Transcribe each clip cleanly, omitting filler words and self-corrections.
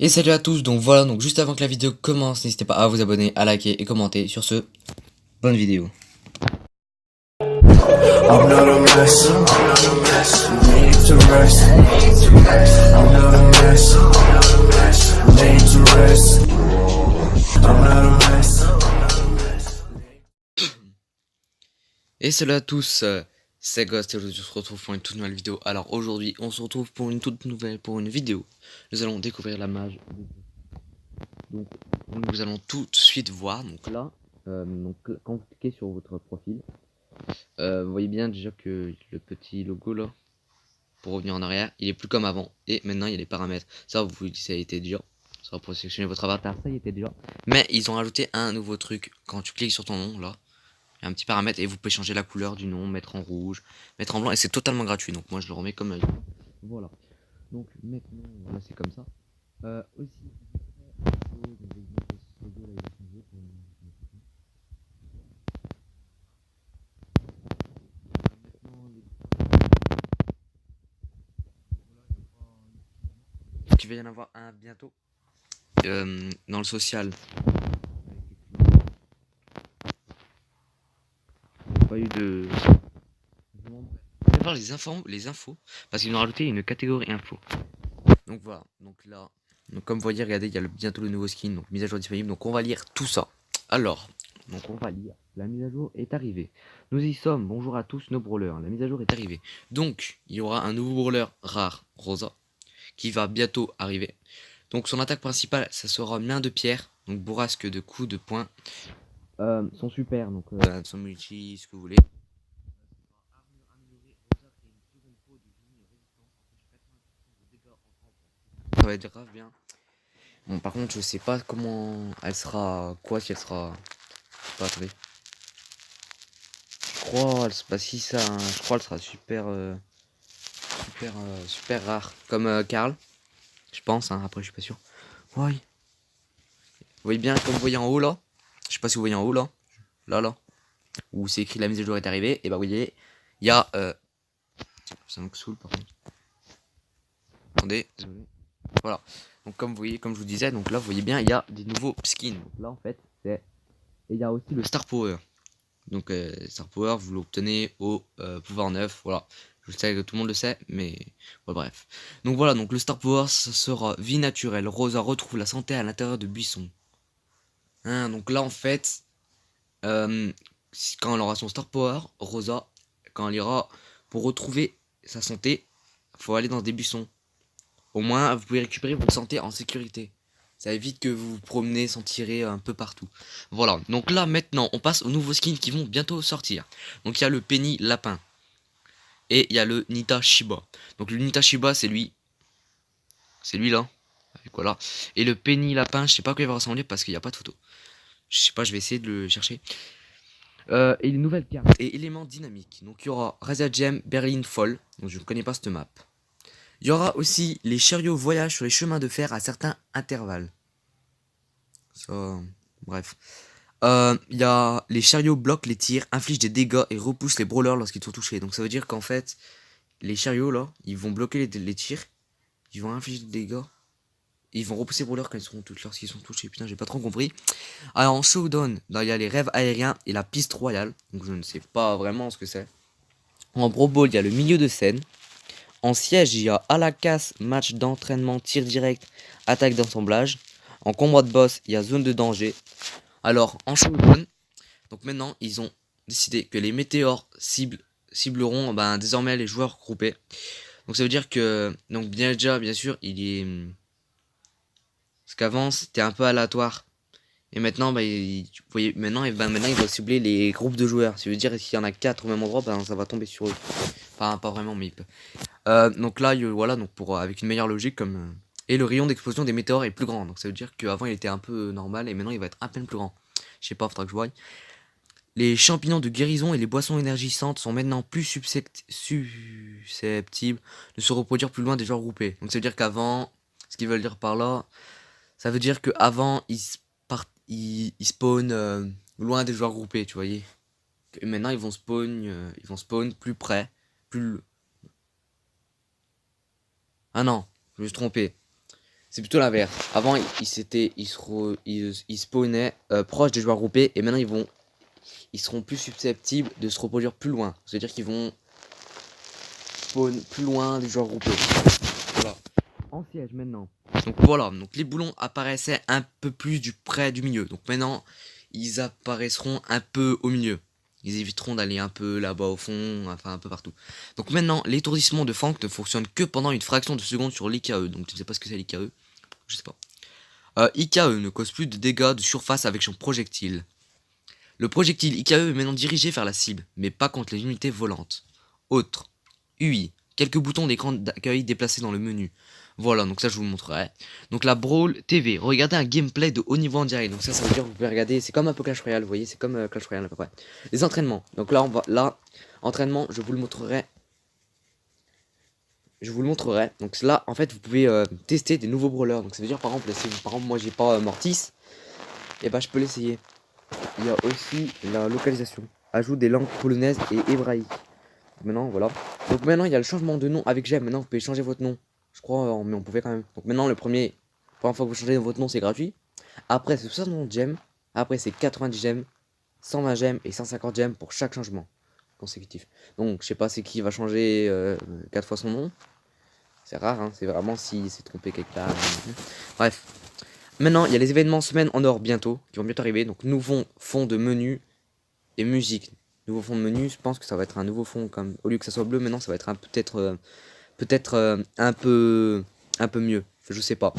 Et salut à tous, donc voilà, donc juste avant que la vidéo commence, n'hésitez pas à vous abonner, à liker et commenter. Sur ce, bonne vidéo. I'm not a mess, I'm not a mess, need to rest. I'm not a mess, I'm not a mess, need to rest. I'm not a mess, I'm not a mess. Et salut à tous, c'est Ghost et aujourd'hui on se retrouve pour une toute nouvelle vidéo. Alors aujourd'hui on se retrouve pour une toute nouvelle, pour une vidéo. Nous allons découvrir la mage. Donc nous allons tout de suite voir. Donc là, quand vous cliquez sur votre profil, vous voyez bien déjà que le petit logo là, pour revenir en arrière, il est plus comme avant. Et maintenant il y a les paramètres. Ça vous ça y était déjà. Ça va pour sélectionner votre avatar, ça y était déjà. Mais ils ont rajouté un nouveau truc. Quand tu cliques sur ton nom là, il y a un petit paramètre et vous pouvez changer la couleur du nom, mettre en rouge, mettre en blanc et c'est totalement gratuit. Donc moi je le remets comme voilà. Donc maintenant là c'est comme ça. Aussi il va y en avoir un bientôt dans le social. Pas eu de. Je vais voir les infos parce qu'ils ont rajouté une catégorie info. Donc voilà, donc là, donc comme vous voyez, regardez, il y a bientôt le nouveau skin, donc mise à jour disponible. Donc on va lire tout ça. Alors, donc on va lire. La mise à jour est arrivée. Nous y sommes. Bonjour à tous nos brawlers. La mise à jour est arrivée. Donc il y aura un nouveau brawler rare, Rosa, qui va bientôt arriver. Donc son attaque principale, ça sera main de pierre, donc bourrasque de coups, de poing. Son super, donc son multi, ce que vous voulez. Ça va être grave bien. Bon, par contre, je sais pas comment elle sera. Quoi, si elle sera. Je sais pas, attendez. Je crois, pas si ça. Je crois qu'elle sera super. Super rare. Comme Karl. Je pense, hein, après, je suis pas sûr. Ouais. Vous voyez bien, comme vous voyez en haut là. Je sais pas si vous voyez en haut là. Là. Où c'est écrit la mise à jour est arrivée. Et bah, vous voyez, il y a. Ça me saoule par contre. Attendez, désolé. Voilà. Donc, comme vous voyez, comme je vous disais, donc là, vous voyez bien, il y a des nouveaux skins. Donc là, en fait, c'est. Et il y a aussi le Star Power. Donc Star Power, vous l'obtenez au pouvoir 9, voilà. Je sais que tout le monde le sait, mais ouais, bref. Donc voilà, donc le Star Power, ça sera vie naturelle. Rosa retrouve la santé à l'intérieur de buissons. Hein, donc là, en fait, euh, quand elle aura son Star Power, Rosa, quand elle ira pour retrouver sa santé, faut aller dans des buissons. Au moins, vous pouvez récupérer votre santé en sécurité. Ça évite que vous vous promenez sans tirer un peu partout. Voilà, donc là maintenant on passe aux nouveaux skins qui vont bientôt sortir. Donc il y a le Penny Lapin. Et il y a le Nita Shiba. Donc le Nita Shiba c'est lui. C'est lui là. Voilà. Et le Penny Lapin, je sais pas à quoi il va ressembler parce qu'il n'y a pas de photo. Je sais pas, je vais essayer de le chercher. Et les nouvelles cartes. Et éléments dynamiques. Donc il y aura Razia Gem Berlin Fall. Donc je ne connais pas cette map. Il y aura aussi les chariots voyagent sur les chemins de fer à certains intervalles. Ça, bref. Il y a les chariots bloquent les tirs, infligent des dégâts et repoussent les brawlers lorsqu'ils sont touchés. Donc ça veut dire qu'en fait, les chariots là, ils vont bloquer les tirs, ils vont infliger des dégâts, et ils vont repousser les brawlers quand lorsqu'ils sont touchés. Putain, j'ai pas trop compris. Alors en showdown, il y a les rêves aériens et la piste royale. Donc je ne sais pas vraiment ce que c'est. En Brawl Ball, il y a le milieu de scène. En siège, il y a à la casse, match d'entraînement, tir direct, attaque d'assemblage. En combat de boss, il y a zone de danger. Alors, en showdown, donc maintenant, ils ont décidé que les météores cibleront désormais les joueurs groupés. Donc ça veut dire que, donc bien sûr, il est... Parce qu'avant, c'était un peu aléatoire. Et maintenant, vous voyez, maintenant, il va cibler les groupes de joueurs. Ça veut dire qu'il y en a 4 au même endroit, ça va tomber sur eux. Enfin, pas vraiment, mais il peut. Donc là, voilà, donc avec une meilleure logique, comme... Et le rayon d'explosion des météores est plus grand. Donc ça veut dire qu'avant, il était un peu normal, et maintenant, il va être à peine plus grand. Je sais pas, faudra que je voie. Les champignons de guérison et les boissons énergisantes sont maintenant plus susceptibles de se reproduire plus loin des joueurs groupés. Donc ça veut dire qu'avant, ce qu'ils veulent dire par là, ça veut dire qu'avant, ils spawnent loin des joueurs groupés, tu voyais. Et maintenant, ils vont spawn plus près, plus... Ah non, je me suis trompé. C'est plutôt l'inverse. Avant, ils spawnaient proches des joueurs groupés et maintenant ils seront plus susceptibles de se reproduire plus loin. C'est-à-dire qu'ils vont spawn plus loin des joueurs groupés. Voilà. En siège maintenant. Donc voilà, donc les boulons apparaissaient un peu plus près du milieu. Donc maintenant, ils apparaîtront un peu au milieu. Ils éviteront d'aller un peu là-bas au fond, enfin un peu partout. Donc maintenant, l'étourdissement de Frank ne fonctionne que pendant une fraction de seconde sur l'IKE. Donc je ne sais pas ce que c'est l'IKE. Je sais pas. IKE ne cause plus de dégâts de surface avec son projectile. Le projectile IKE est maintenant dirigé vers la cible, mais pas contre les unités volantes. Autre. UI. Quelques boutons d'écran d'accueil déplacés dans le menu. Voilà, donc ça je vous le montrerai. Donc la Brawl TV, regardez un gameplay de haut niveau en direct. Donc ça veut dire que vous pouvez regarder, c'est comme un peu Clash Royale, vous voyez, c'est comme Clash Royale à peu près. Les entraînements. Donc là, entraînement, je vous le montrerai. Donc là, en fait, vous pouvez tester des nouveaux brawlers. Donc ça veut dire par exemple, si par exemple moi j'ai pas Mortis, et bah je peux l'essayer. Il y a aussi la localisation. Ajout des langues polonaises et hébraïques. Maintenant, voilà. Donc maintenant, il y a le changement de nom avec Gem. Maintenant, vous pouvez changer votre nom. Je crois, mais on pouvait quand même. Donc maintenant, première fois que vous changez votre nom, c'est gratuit. Après, c'est 60 gemmes. Après, c'est 90 gemmes, 120 gemmes et 150 gemmes pour chaque changement consécutif. Donc, je sais pas c'est qui va changer 4 fois son nom. C'est rare, hein. C'est vraiment s'il s'est trompé quelque part. Bref. Maintenant, il y a les événements semaine en or bientôt, qui vont bientôt arriver. Donc, nouveau fond de menu et musique. Nouveau fond de menu, je pense que ça va être un nouveau fond. Comme au lieu que ça soit bleu, maintenant, ça va être peut-être un peu mieux. Je sais pas.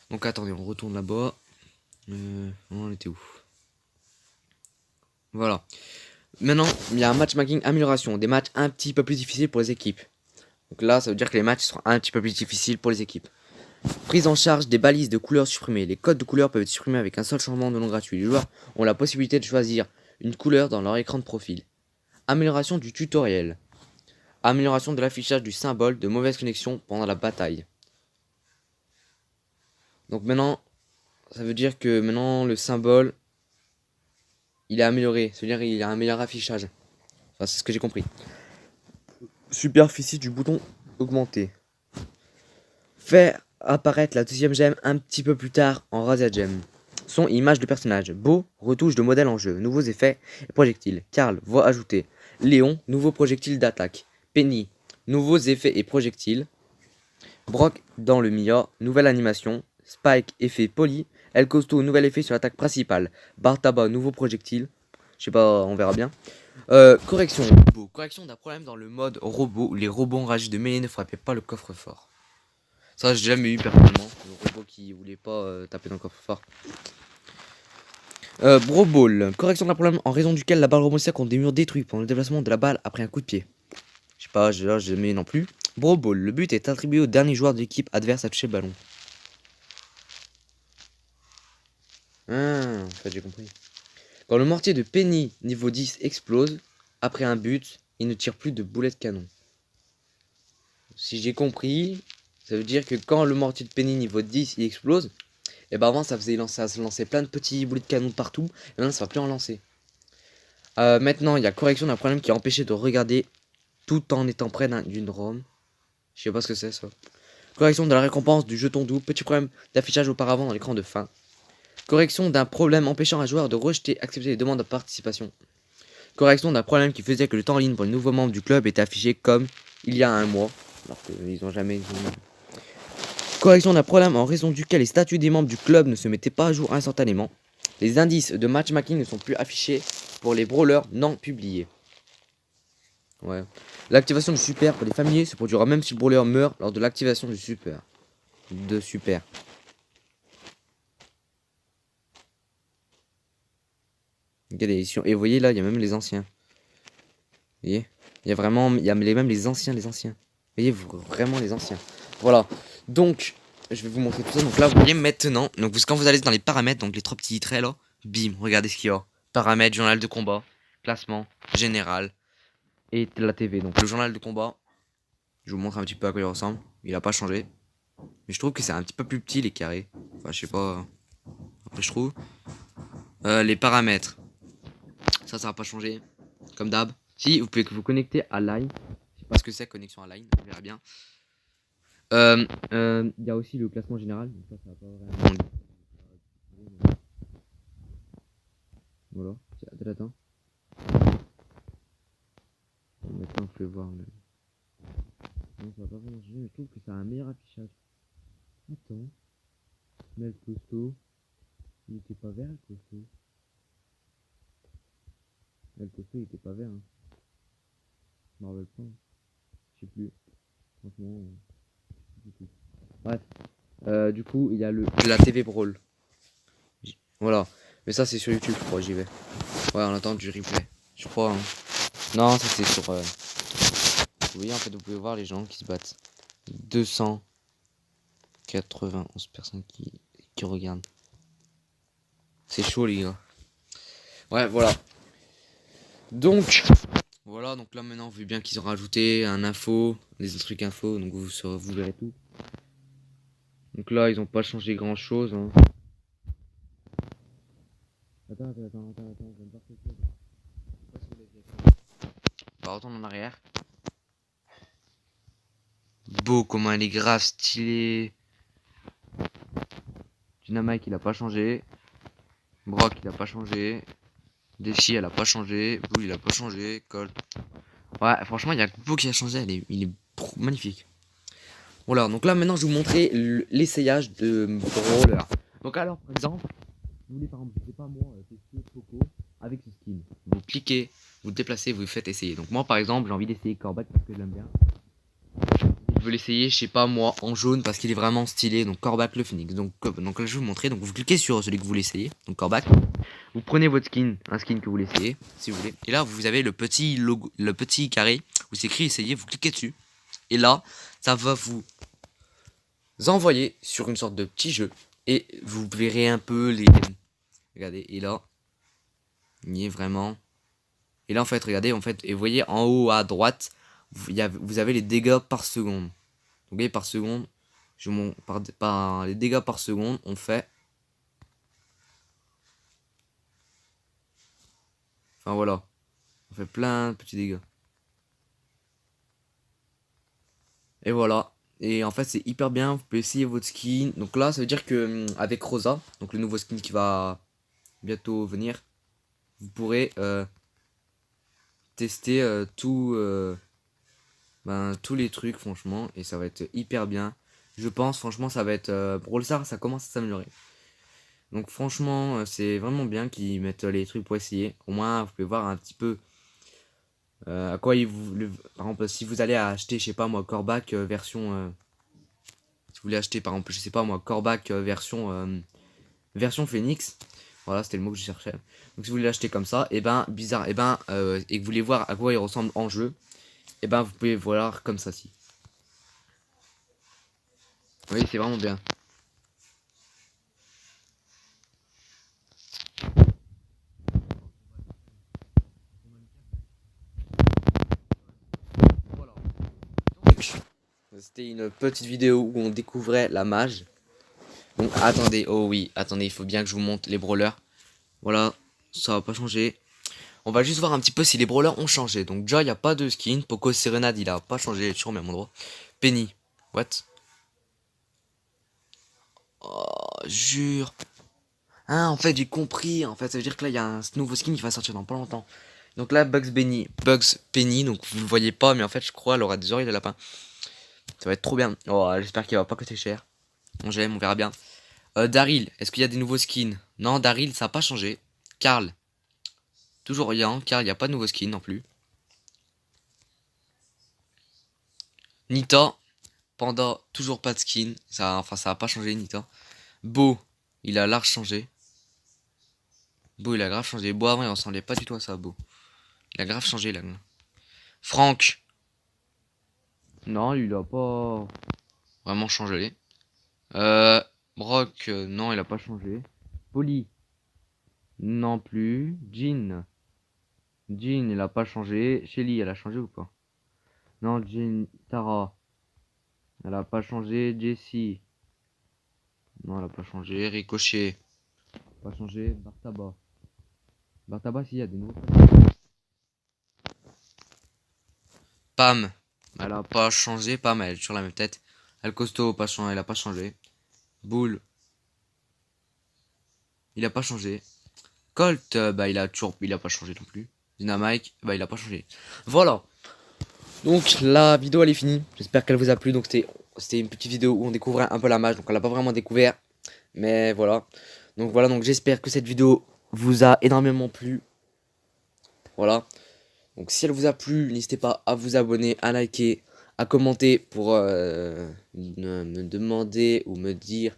Donc, attendez, on retourne là-bas. On était où? Voilà. Maintenant, il y a un matchmaking amélioration. Des matchs un petit peu plus difficiles pour les équipes. Donc là, ça veut dire que les matchs seront un petit peu plus difficiles pour les équipes. Prise en charge des balises de couleurs supprimées. Les codes de couleurs peuvent être supprimés avec un seul changement de nom gratuit. Les joueurs ont la possibilité de choisir une couleur dans leur écran de profil. Amélioration du tutoriel. Amélioration de l'affichage du symbole de mauvaise connexion pendant la bataille. Donc maintenant, ça veut dire que maintenant le symbole, il est amélioré. C'est-à-dire qu'il a un meilleur affichage. Enfin, c'est ce que j'ai compris. Superficie du bouton augmenté. Faire apparaître la deuxième gemme un petit peu plus tard en Razia Gem. Son image de personnage. Beau, retouche de modèle en jeu. Nouveaux effets et projectiles. Karl, voix ajoutée. Léon, nouveau projectile d'attaque. Penny, nouveaux effets et projectiles. Brock dans le Mia, nouvelle animation. Spike, effet poli. El Costo, nouvel effet sur l'attaque principale. Bartaba, nouveau projectile. Je sais pas, on verra bien. Correction robot. Correction d'un problème dans le mode robot où les robots enragés de mêlée ne frappaient pas le coffre-fort. Ça, j'ai jamais eu personnellement. Le robot qui voulait pas taper dans le coffre-fort. Bro Ball. Correction d'un problème en raison duquel la balle rebondissait contre des murs détruits pendant le déplacement de la balle après un coup de pied. Je sais pas, j'ai jamais non plus. Bro Ball. Le but est attribué au dernier joueur de l'équipe adverse à toucher le ballon. En fait, j'ai compris. Quand le mortier de Penny niveau 10 explose, après un but, il ne tire plus de boulet de canon. Si j'ai compris, ça veut dire que quand le mortier de Penny niveau 10 il explose, et bah avant ça se lançait plein de petits boulets de canon partout, et maintenant ça va plus en lancer. Maintenant il y a correction d'un problème qui a empêché de regarder tout en étant près d'une ROM. Je sais pas ce que c'est ça. Correction de la récompense du jeton doux, petit problème d'affichage auparavant dans l'écran de fin. Correction d'un problème empêchant un joueur de rejeter, accepter les demandes de participation. Correction d'un problème qui faisait que le temps en ligne pour les nouveaux membres du club était affiché comme il y a un mois. Alors qu'ils n'ont jamais... Correction d'un problème en raison duquel les statuts des membres du club ne se mettaient pas à jour instantanément. Les indices de matchmaking ne sont plus affichés pour les brawlers non publiés. Ouais. L'activation du super pour les familiers se produira même si le brawler meurt lors de l'activation du super. Regardez, et vous voyez là, il y a même les anciens. Vous voyez, il y a vraiment, même les anciens. Vous voyez, vraiment les anciens. Voilà. Donc, je vais vous montrer tout ça. Donc là, vous voyez maintenant. Donc quand vous allez dans les paramètres, donc les trois petits traits là, bim, regardez ce qu'il y a. Paramètres, journal de combat, classement, général et la TV. Donc le journal de combat, je vous montre un petit peu à quoi il ressemble. Il a pas changé. Mais je trouve que c'est un petit peu plus petit les carrés. Enfin, je sais pas. Après, je trouve. Les paramètres. Ça va pas changer. Comme d'hab. Si, vous pouvez vous connecter à Line. Je sais pas ce que c'est, connexion à Line. On verra bien. Il y a aussi le classement général. Donc ça va pas vraiment. Voilà. Attends. Maintenant, je vais voir. Non, ça va pas vraiment changer, mais je trouve que ça a un meilleur affichage. Attends. Mais le costaud. Il était pas vert, le costaud. Mais le costaud, il était pas vert. Hein. Je m'en rappelle pas. Je sais plus. Franchement. Du tout. Bref. Du coup, il y a la TV Brawl. Voilà. Mais ça, c'est sur YouTube, je crois, j'y vais. Ouais, en attendant du replay. Je crois. Hein. Non, ça, c'est sur. Vous voyez, en fait, vous pouvez voir les gens qui se battent. 291 personnes qui regardent. C'est chaud, les gars. Ouais, voilà. Donc, voilà. Donc là, maintenant, vous voyez bien qu'ils ont rajouté un info, des trucs info. Donc, vous verrez tout. Donc là, ils ont pas changé grand chose. Hein. Attends, je viens de voir quelque chose. On va retourner en arrière. Beau, comment elle est grave stylée. Dynamite, il a pas changé. Brock, il a pas changé. Défi, elle a pas changé. Bull, il a pas changé. Colt. Ouais, franchement, il y a Beau qui a changé. Il est magnifique. Voilà, donc là, maintenant, je vais vous montrer l'essayage de Brawler. Donc, alors, par exemple, vous voulez, par exemple, je sais pas moi, tester Poco avec ce skin. Vous cliquez, vous déplacez, vous faites essayer. Donc, moi, par exemple, j'ai envie d'essayer Corbac parce que je l'aime bien. Je veux l'essayer, je sais pas moi, en jaune parce qu'il est vraiment stylé. Donc Corbac le Phoenix. Donc là, je vais vous montrer. Donc vous cliquez sur celui que vous voulez essayer. Donc Corbac. Vous prenez votre skin, un skin que vous voulez essayer, si vous voulez. Et là, vous avez le petit logo, le petit carré où c'est écrit essayer. Vous cliquez dessus. Et là, ça va vous envoyer sur une sorte de petit jeu. Et vous verrez un peu les. Regardez. Et là, il y est vraiment. Et là, en fait, regardez, en fait, et vous voyez en haut à droite, vous avez les dégâts par seconde. Donc, vous voyez, par seconde, par les dégâts par seconde, on fait. Enfin, voilà. On fait plein de petits dégâts. Et voilà. Et en fait, c'est hyper bien. Vous pouvez essayer votre skin. Donc là, ça veut dire que avec Rosa, donc le nouveau skin qui va bientôt venir, vous pourrez tester tous les trucs, franchement. Et ça va être hyper bien. Je pense, franchement, ça va être. Brawl Stars, ça commence à s'améliorer. Donc franchement, c'est vraiment bien qu'ils mettent les trucs pour essayer. Au moins, vous pouvez voir un petit peu à quoi par exemple, si vous allez acheter, je sais pas moi, Corbac version. Si vous voulez acheter, par exemple, je sais pas moi, Corbac version Phoenix. Voilà, c'était le mot que je cherchais. Donc si vous voulez l'acheter comme ça, et ben bizarre, et que vous voulez voir à quoi il ressemble en jeu, et ben vous pouvez voir comme ça ci. Oui, c'est vraiment bien. Voilà. C'était une petite vidéo où on découvrait la mage. Donc attendez, oh oui, attendez, il faut bien que je vous montre les brawlers. Voilà, ça va pas changer. On va juste voir un petit peu si les brawlers ont changé. Donc déjà, il n'y a pas de skin. Poco Serenade, il a pas changé, il est toujours au même endroit. Penny, what? Oh, jure. Ah, en fait, j'ai compris. En fait, ça veut dire que là, il y a un nouveau skin qui va sortir dans pas longtemps. Donc là, Bugs Penny, donc vous le voyez pas, mais en fait, je crois, elle aura des oreilles de lapin. Ça va être trop bien. Oh, j'espère qu'il va pas coûter cher. On verra bien. Daryl, est-ce qu'il y a des nouveaux skins? Non, Daryl, ça n'a pas changé. Carl, toujours rien. Carl, il n'y a pas de nouveau skin non plus. Nita, Panda, toujours pas de skin. Ça a pas changé, Nita. Beau, il a large changé. Beau, il a grave changé. Beau, avant, il ressemblait pas du tout à ça, Beau. Il a grave changé, là. Franck, non, il a pas vraiment changé. Brock, non, il a pas changé. Polly, non plus. Jean, il a pas changé. Shelly, elle a changé ou pas? Non, Jean, Tara, elle a pas changé. Jessie, non, elle a pas changé. Ricochet, pas changé. Bartaba, si, il y a des nouveaux. Pam, elle a pas changé. Pam, elle est toujours la même tête. El Costo, il a pas changé. Bull, il a pas changé. Colt, bah il a pas changé non plus. Dynamite, bah il a pas changé. Voilà. Donc la vidéo elle est finie. J'espère qu'elle vous a plu. Donc c'était une petite vidéo où on découvrait un peu la match. Donc on l'a pas vraiment découvert. Mais voilà. Donc j'espère que cette vidéo vous a énormément plu. Voilà. Donc si elle vous a plu, n'hésitez pas à vous abonner, à liker, à commenter pour me demander ou me dire.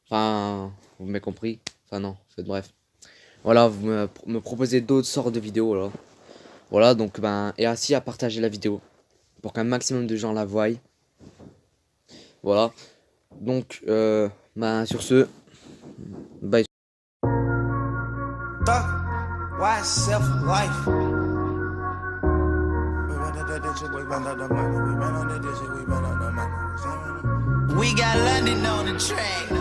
Enfin, vous m'avez compris. Enfin non, bref. Voilà, vous me proposez d'autres sortes de vidéos là. Voilà, donc ben, et ainsi à partager la vidéo pour qu'un maximum de gens la voient. Voilà. Donc, ben, sur ce, bye. We got London on the track.